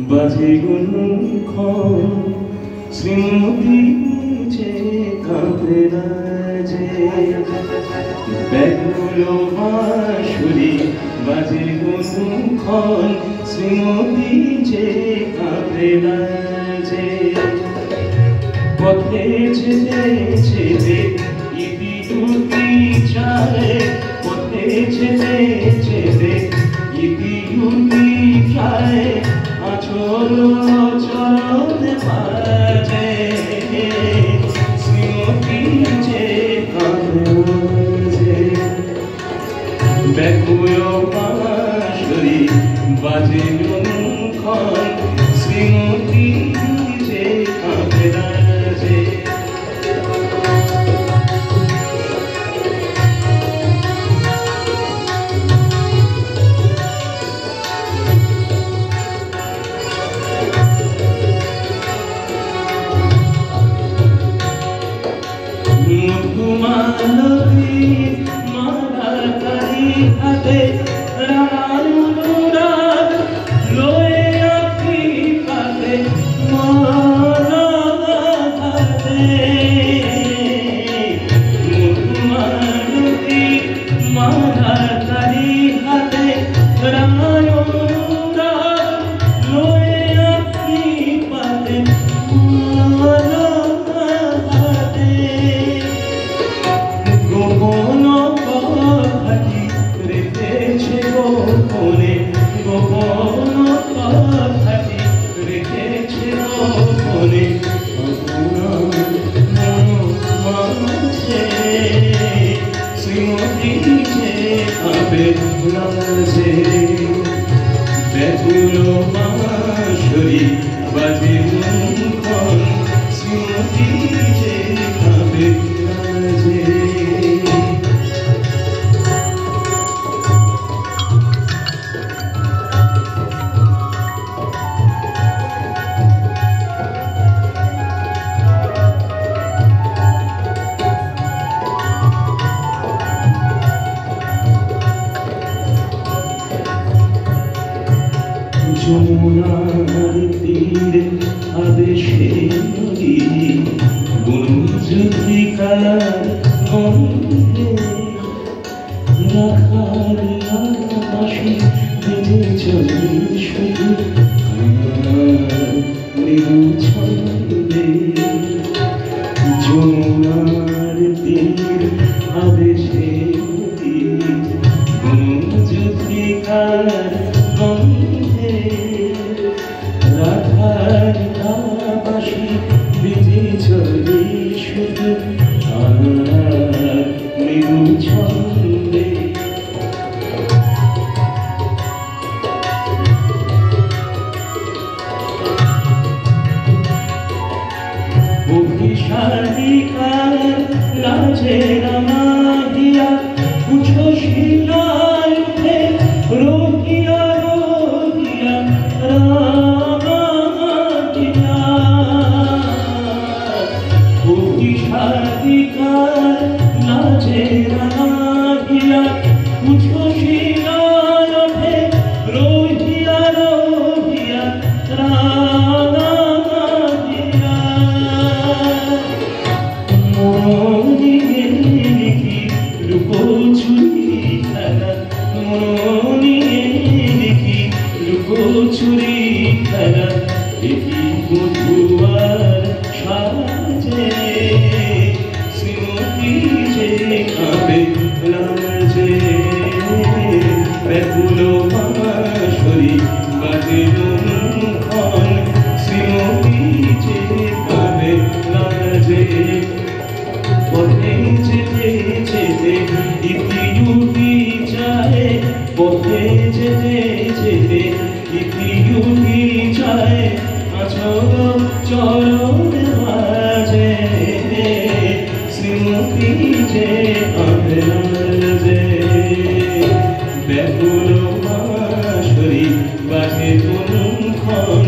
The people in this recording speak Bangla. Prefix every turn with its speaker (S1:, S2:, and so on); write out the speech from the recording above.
S1: বাজে গুনক্ষণ স্মৃতি যে কাঁপে রাজে ব্যাকুল বাঁশুরি বাজে গুনক্ষণ স্মৃতি যে কাঁপে রাজে পথে যেতে যেতে ইতি উতি যায় পথে যেতে যেতে ইতি উতি যায় আচল চরণ বাজে স্মৃতি যে কাঁপে ব্যাকুল বাঁশুরি বাজে গুনক্ষণ স্মৃতি যে কাঁপে রাজে মানবী মালার কারি হাতে রানুরাগ লয়ে আঁকি পাতে মানবী মানবী মালার কারি হাতে রানুরাগ লয়ে আঁকি পাতে গোপন কথাটি রেখেছে গোপনে গোপন কথাটি রেখেছে গোপনে মাঝে স্মৃতি যে কাঁপে রাজে ব্যাকুল বাঁশুরি বাজে গুনক্ষণ স্মৃতি যে কাঁপে রাজে যমুনার তীরে আদেশে নদী বনযুতিকার গন্ধে রাখার আকাশে ভেজে চলে শুধু মৃদু ছন্দে যমুনার তীরে আদেশে নদী বনযুতিকার গন্ধে রাধার আকাশে ভেজে চলে শুধু মৃদু ছন্দে অভিসারিকার লাজে রামাহিয়া উঠো শিলায় উঠে রোহিয়া রোহিয়া রামাহিয়া অভিসারিকার লাজে রামাহিয়া উঠো শিলায় উঠে রোহিয়া রোহিয়া রামাহিয়া মনিয়ে লিখি লুকোচুরি খেলা মনিয়ে লিখি লুকোচুরি খেলা দেখি মধুয়ার সাজে স্মৃতি যে কাঁপে রাজে ব্যাকুল বাঁশুরি বাজে গুনক্ষণ স্মৃতি যে কাঁপে রাজে পথে যেতে যেতে ইতি উতি যায় পথে যেতে যেতে ইতি উতি যায় আচল চরণ বাজে স্মৃতি যে কাঁপে রাজে ব্যাকুল বাঁশুরি বাজে গুনক্ষণ